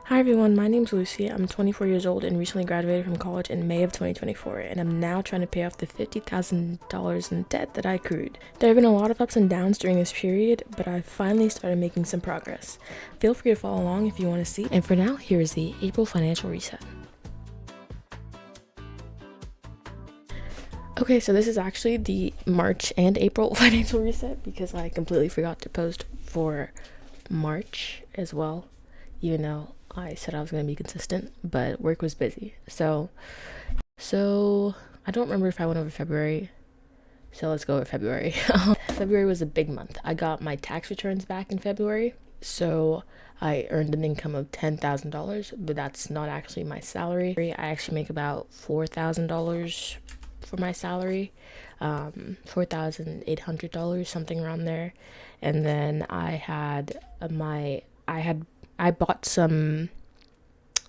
Hi everyone, my name's Lucy. I'm 24 years old and recently graduated from college in May of 2024, and I'm now trying to pay off the $50,000 in debt that I accrued. There have been a lot of ups and downs during this period, but I've finally started making some progress. Feel free to follow along if you want to see. And for now, here is the April financial reset. Okay, so this is actually the March and April financial reset because I completely forgot to post for March as well, even though I said I was going to be consistent, but work was busy. So I don't remember if I went over February. So let's go with February. February was a big month. I got my tax returns back in February. So I earned an income of $10,000, but that's not actually my salary. I actually make about $4,000 for my salary, $4,800, something around there. And then I bought some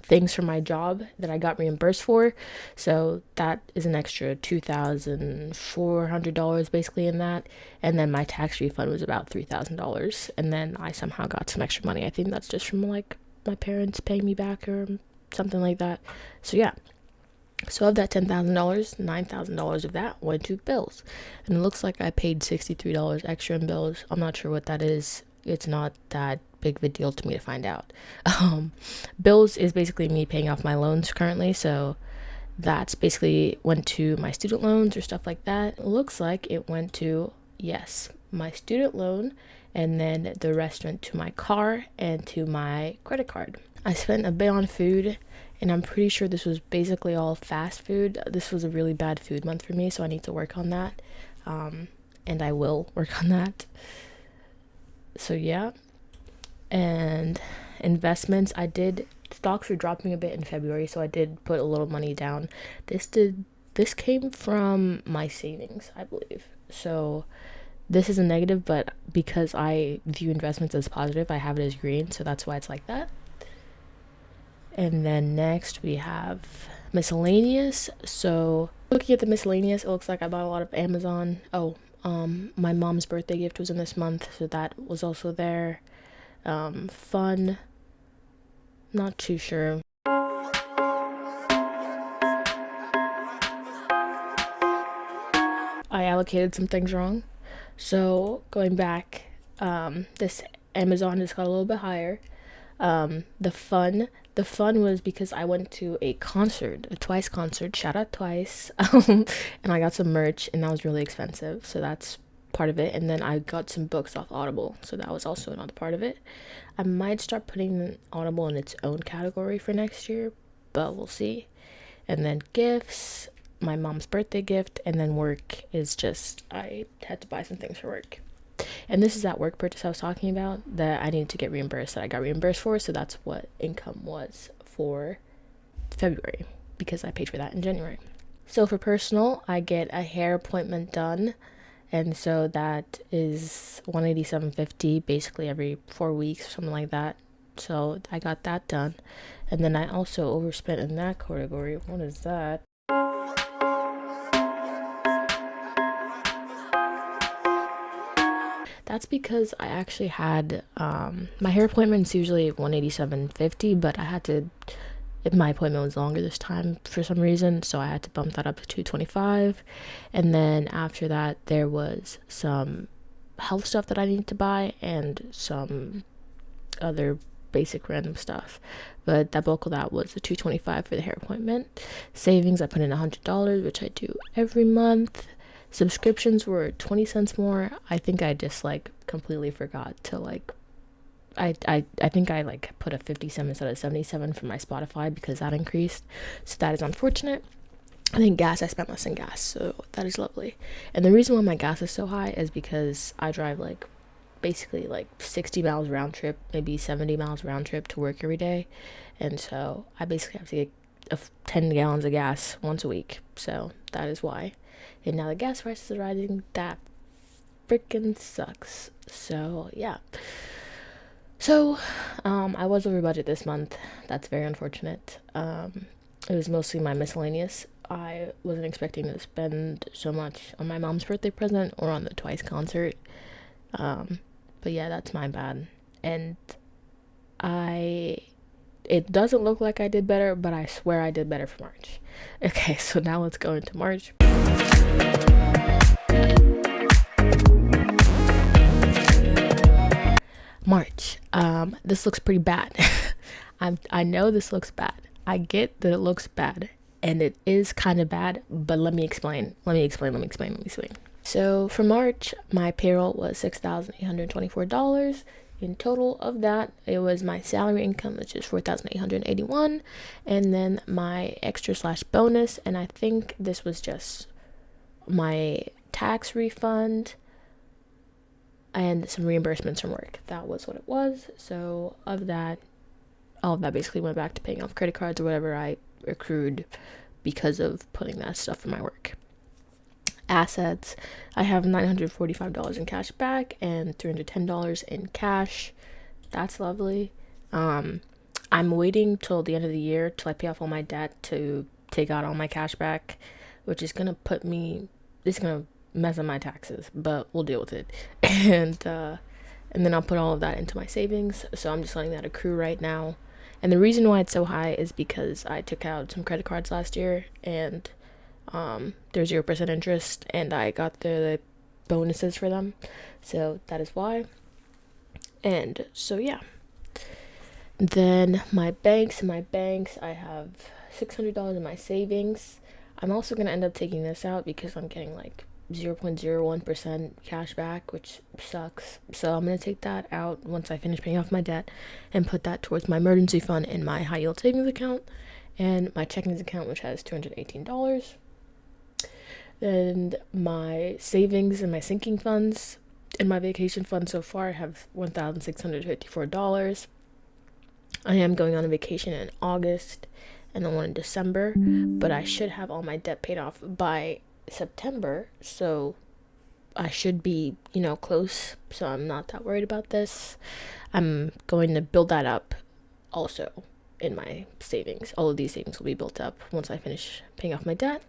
things for my job that I got reimbursed for. So that is an extra $2,400 basically in that. And then my tax refund was about $3,000. And then I somehow got some extra money. I think that's just from like my parents paying me back or something like that. So yeah. So of that $10,000, $9,000 of that went to bills. And it looks like I paid $63 extra in bills. I'm not sure what that is. It's not that big of a deal to me to find out. Bills is basically me paying off my loans currently. So that's basically went to my student loans or stuff like that. It looks like it went to, yes, my student loan. And then the rest went to my car and to my credit card. I spent a bit on food, and I'm pretty sure this was basically all fast food. This was a really bad food month for me, so I need to work on that. And I will work on that. So yeah. And investments, stocks were dropping a bit in February, so I did put a little money down. This came from my savings, I believe. So this is a negative, but because I view investments as positive, I have it as green, so that's why it's like that. And then next we have miscellaneous. So looking at the miscellaneous, it looks like I bought a lot of Amazon. My mom's birthday gift was in this month, so that was also there. Fun, not too sure. I allocated some things wrong. So going back, this Amazon just got a little bit higher. The fun was because I went to a concert, a Twice concert. Shout out Twice, and I got some merch, and that was really expensive. So that's part of it. And then I got some books off Audible, so that was also another part of it. I might start putting Audible in its own category for next year, but we'll see. And then gifts, my mom's birthday gift, and then work is just I had to buy some things for work. And this is that work purchase I was talking about that I needed to get reimbursed, that I got reimbursed for. So that's what income was for February because I paid for that in January. So for personal, I get a hair appointment done. And so that is $187.50 basically every 4 weeks or something like that. So I got that done. And then I also overspent in that category. What is that? That's because I actually had my hair appointment's usually $187.50, but I had to. My appointment was longer this time for some reason, so I had to bump that up to $225. And then after that, there was some health stuff that I needed to buy and some other basic random stuff. But that bulk of that was the $225 for the hair appointment. Savings, I put in $100, which I do every month. Subscriptions were 20 cents more. I think I just like completely forgot to like I think I like put a 57 instead of 77 for my Spotify because that increased. So that is unfortunate. I think gas, I spent less in gas, so that is lovely. And the reason why my gas is so high is because I drive like basically like 60 miles round trip, maybe 70 miles round trip to work every day. And so I basically have to get 10 gallons of gas once a week. So that is why. And now the gas prices are rising. That freaking sucks. So yeah. So I was over budget this month. That's very unfortunate. It was mostly my miscellaneous. I wasn't expecting to spend so much on my mom's birthday present or on the Twice concert. But yeah, that's my bad. And I It doesn't look like I did better, but I swear I did better for March. Okay, so now let's go into March. March. This looks pretty bad. I know this looks bad. I get that it looks bad, and it is kind of bad, but let me explain. So for March, my payroll was $6,824. In total of that, it was my salary income, which is $4,881, and then my extra slash bonus, and I think this was just my tax refund and some reimbursements from work. That was what it was. So of that, all of that basically went back to paying off credit cards or whatever I accrued because of putting that stuff in my work. Assets, I have $945 in cash back and $310 in cash. That's lovely. I'm waiting till the end of the year till I pay off all my debt to take out all my cash back, which is gonna mess up my taxes, but we'll deal with it. And then I'll put all of that into my savings. So I'm just letting that accrue right now. And the reason why it's so high is because I took out some credit cards last year, and there's 0% interest, and I got the bonuses for them, so that is why. And so yeah, then my banks, I have $600 in my savings. I'm also gonna end up taking this out because I'm getting like 0.01% cash back, which sucks. So I'm gonna take that out once I finish paying off my debt and put that towards my emergency fund in my high yield savings account and my checkings account, which has $218. Then my savings and my sinking funds and my vacation fund so far have $1,654. I am going on a vacation in August and then one in December, but I should have all my debt paid off by September, so I should be, close, so I'm not that worried about this. I'm going to build that up also in my savings. All of these savings will be built up once I finish paying off my debt.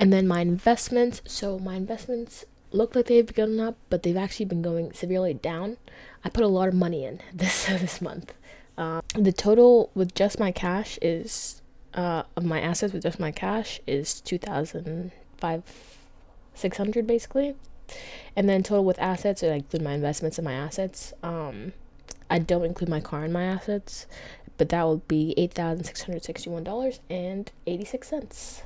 And then my investments. So my investments look like they've gone up, but they've actually been going severely down. I put a lot of money in this month. The total with just my cash is of my assets with just my cash is $2,600 basically. And then total with assets, so I include my investments and my assets. I don't include my car in my assets, but that will be $8,661.86.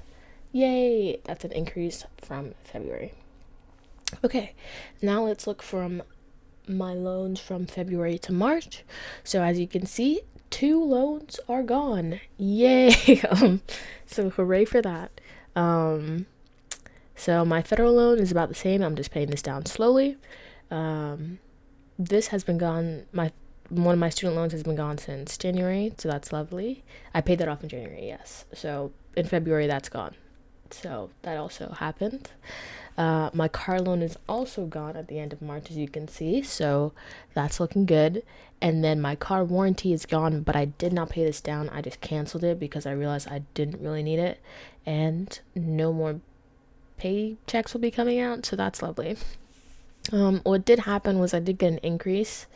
Yay! That's an increase from February. Okay, now let's look from my loans from February to March. So as you can see, 2 loans are gone. Yay! So hooray for that. So my federal loan is about the same. I'm just paying this down slowly. This has been gone. One of my student loans has been gone since January, so that's lovely. I paid that off in January, yes. So in February, that's gone. So that also happened. My car loan is also gone at the end of March, as you can see, so that's looking good. And then my car warranty is gone, but I did not pay this down. I just canceled it because I realized I didn't really need it, and no more paychecks will be coming out, so that's lovely. What did happen was I did get an increase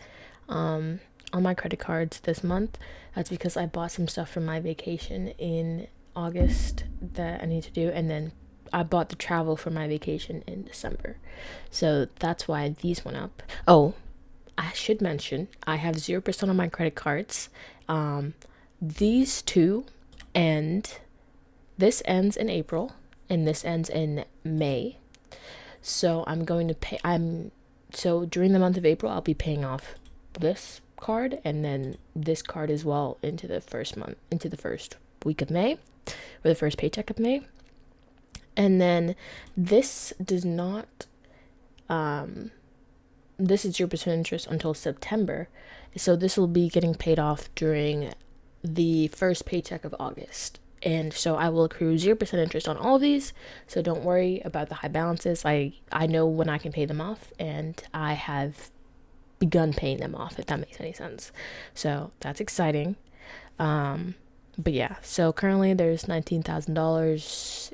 on my credit cards this month. That's because I bought some stuff for my vacation in August that I need to do, and then I bought the travel for my vacation in December, so that's why these went up. Oh, I should mention I have 0% on my credit cards. These two end. This ends in April and this ends in May, so I'm going to pay. So during the month of April I'll be paying off this card and then this card as well into the first week of May, or the first paycheck of May. And then this does not, this is 0% interest until September. So this will be getting paid off during the first paycheck of August. And so I will accrue 0% interest on all of these. So don't worry about the high balances. I know when I can pay them off, and I have begun paying them off, if that makes any sense. So that's exciting. But yeah, so currently there's $19,000,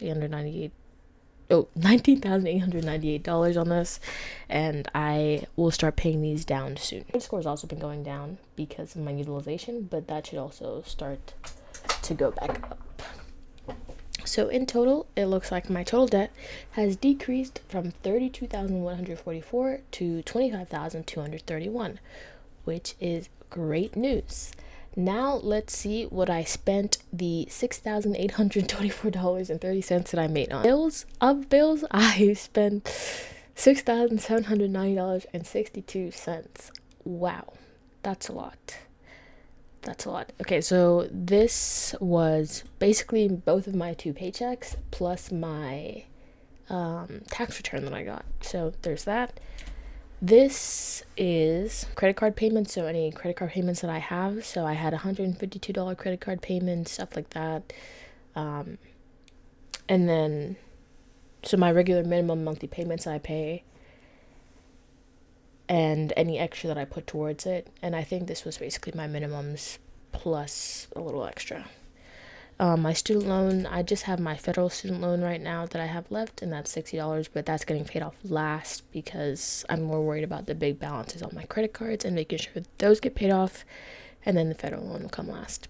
$19,898 on this, and I will start paying these down soon. My score has also been going down because of my utilization, but that should also start to go back up. So in total, it looks like my total debt has decreased from $32,144 to $25,231, which is great news. Now let's see what I spent the $6,824.30 that I made on bills. I spent $6,790.62. Wow, that's a lot. Okay, so this was basically both of my 2 paychecks plus my tax return that I got. So there's that. This is credit card payments, so any credit card payments that I have. So I had $152 credit card payments, stuff like that. And then, so my regular minimum monthly payments I pay, and any extra that I put towards it. And I think this was basically my minimums plus a little extra. My student loan, I just have my federal student loan right now that I have left, and that's $60, but that's getting paid off last because I'm more worried about the big balances on my credit cards and making sure those get paid off, and then the federal loan will come last.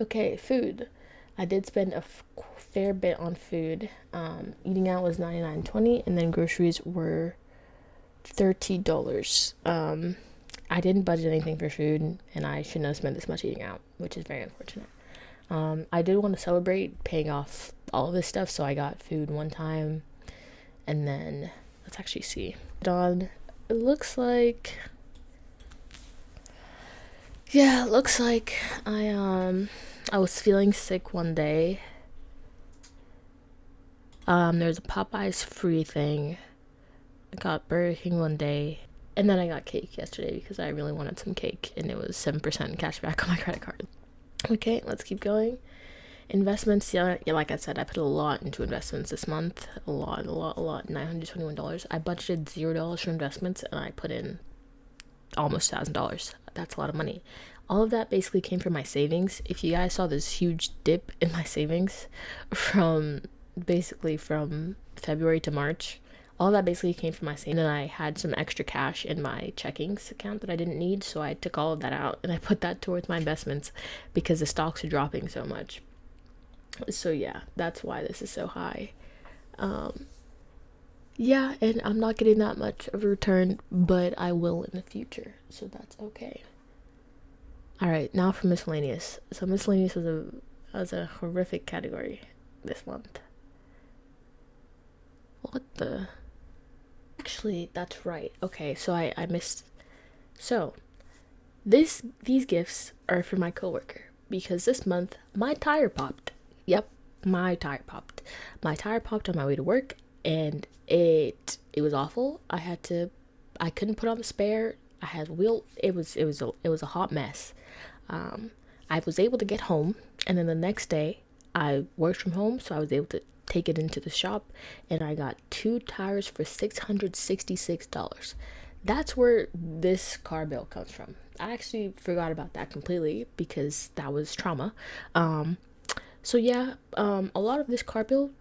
Okay, food. I did spend a fair bit on food. Eating out was $99.20, and then groceries were $30. I didn't budget anything for food, and I shouldn't have spent this much eating out, which is very unfortunate. I did want to celebrate paying off all of this stuff, so I got food one time, and then let's actually see. It looks like I was feeling sick one day. There's a Popeyes free thing. I got Burger King one day, and then I got cake yesterday because I really wanted some cake, and it was 7% cash back on my credit card. Okay, let's keep going. Investments, yeah, like I said, I put a lot into investments this month. A lot, $921. I budgeted $0 for investments, and I put in almost $1,000. That's a lot of money. All of that basically came from my savings. If you guys saw this huge dip in my savings from February to March, all that basically came from my savings. And then I had some extra cash in my checkings account that I didn't need, so I took all of that out and I put that towards my investments because the stocks are dropping so much. So yeah, that's why this is so high. Yeah, and I'm not getting that much of a return, but I will in the future, so that's okay. All right, now for miscellaneous. So miscellaneous was a horrific category this month. What the? Actually, that's right. Okay, so I missed. So, these gifts are for my coworker because this month my tire popped. Yep, my tire popped. My tire popped on my way to work, and it was awful. I couldn't put on the spare. I had wheel. It was a hot mess. I was able to get home, and then the next day I worked from home, so I was able to take it into the shop, and I got 2 tires for $666. That's where this car bill comes from. I actually forgot about that completely because that was trauma. So yeah, a lot of this car bill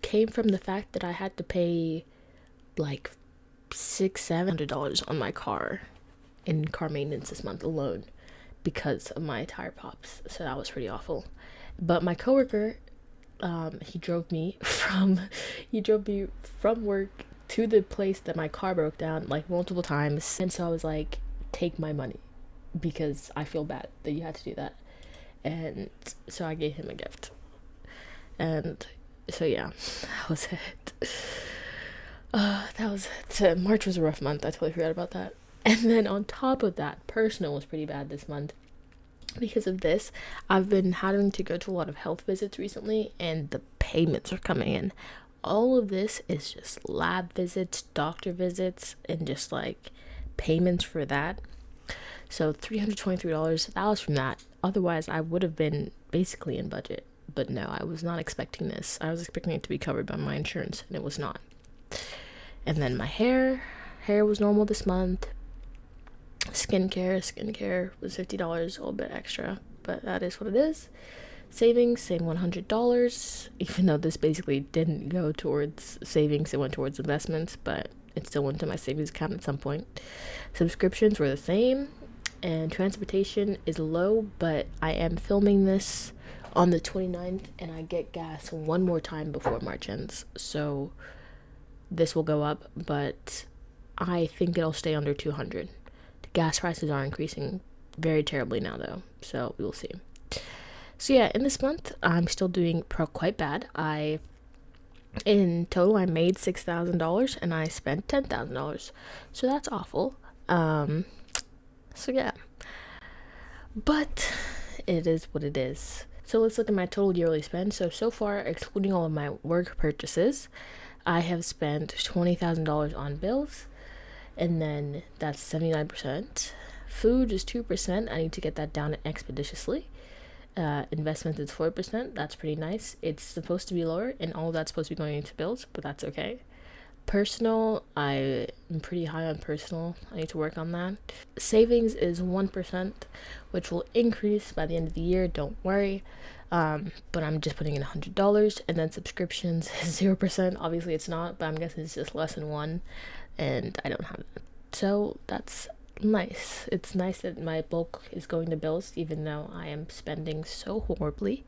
came from the fact that I had to pay like $700 on my car in car maintenance this month alone because of my tire pops. So that was pretty awful. But my coworker, he drove me from work to the place that my car broke down like multiple times, and so I was like, take my money because I feel bad that you had to do that. And so I gave him a gift, and so yeah, that was it. March was a rough month. I totally forgot about that. And then on top of that, personal was pretty bad this month. Because of this, I've been having to go to a lot of health visits recently, and the payments are coming in. All of this is just lab visits, doctor visits, and just like payments for that. So $323, that was from that. Otherwise, I would have been basically in budget. But no, I was not expecting this. I was expecting it to be covered by my insurance, and it was not. And then my hair was normal this month. Skincare was $50, a little bit extra, but that is what it is. Savings, same $100, even though this basically didn't go towards savings, it went towards investments, but it still went to my savings account at some point. Subscriptions were the same, and transportation is low, but I am filming this on the 29th, and I get gas one more time before March ends, so this will go up, but I think it'll stay under 200. The gas prices are increasing very terribly now, though, so we will see. So yeah, in this month, I'm still doing quite bad. In total, I made $6,000 and I spent $10,000. So that's awful. So yeah. But it is what it is. So let's look at my total yearly spend. So far, excluding all of my work purchases, I have spent $20,000 on bills. And then that's 79%. Food is 2%. I need to get that down expeditiously. Investment is 4%. That's pretty nice. It's supposed to be lower, and all that's supposed to be going into bills, but that's okay. Personal, I am pretty high on personal. I need to work on that. Savings is 1%, which will increase by the end of the year. Don't worry. But I'm just putting in $100, and then subscriptions is 0%. Obviously, it's not, but I'm guessing it's just less than 1, and I don't have that. So that's nice. It's nice that my bulk is going to bills, even though I am spending so horribly.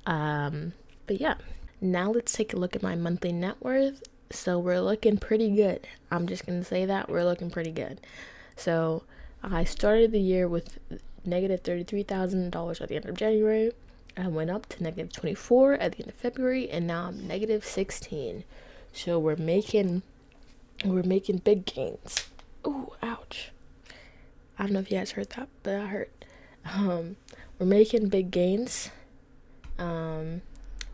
But yeah, now let's take a look at my monthly net worth. So we're looking pretty good. I'm just gonna say that we're looking pretty good. So I started the year with negative $33,000 at the end of January. I went up to negative 24 at the end of February, and now I'm negative 16. So we're making big gains. Ooh, ouch. I don't know if you guys heard that, but that hurt. We're making big gains, and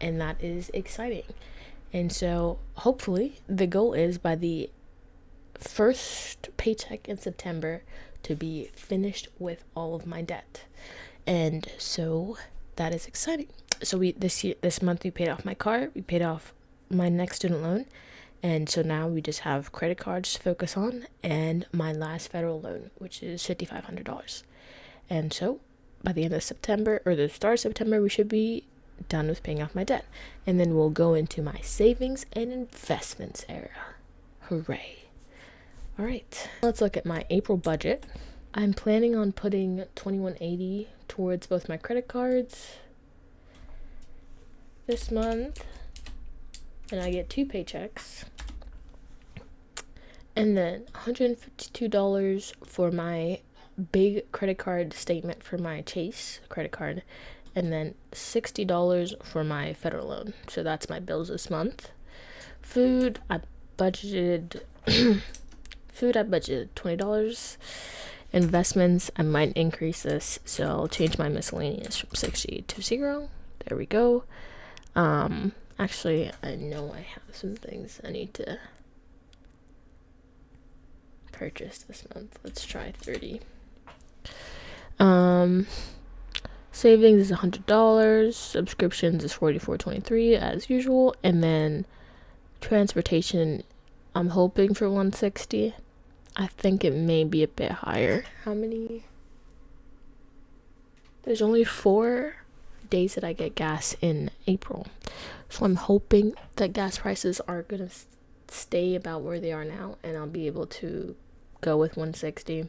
that is exciting. And so hopefully the goal is by the first paycheck in September to be finished with all of my debt. And so that is exciting. So this month we paid off my car, we paid off my next student loan, and so now we just have credit cards to focus on, and my last federal loan, which is $5,500. And so by the end of September, or the start of September, we should be done with paying off my debt. And then we'll go into my savings and investments era. Hooray. All right, let's look at my April budget. I'm planning on putting $2,180 towards both my credit cards this month, and I get 2 paychecks. And then $152 for my big credit card statement for my Chase credit card, and then $60 for my federal loan. So that's my bills this month. Food, I budgeted $20. Investments, I might increase this, so I'll change my miscellaneous from 60 to 0. There we go. Actually, I know I have some things I need to purchase this month. Let's try 30. Savings is $100. Subscriptions is $44.23 as usual, and then transportation, I'm hoping for $160. I think it may be a bit higher. How many? There's only 4 days that I get gas in April, so I'm hoping that gas prices are gonna stay about where they are now, and I'll be able to go with $160.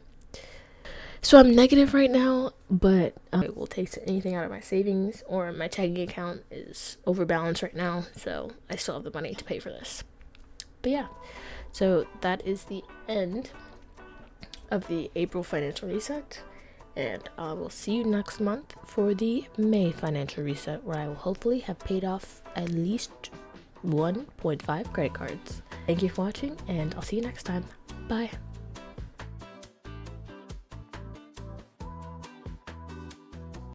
So I'm negative right now, but it will take anything out of my savings, or my checking account is overbalanced right now, so I still have the money to pay for this. But yeah, so that is the end of the April financial reset, and I will see you next month for the May financial reset, where I will hopefully have paid off at least 1.5 credit cards. Thank you for watching, and I'll see you next time. Bye.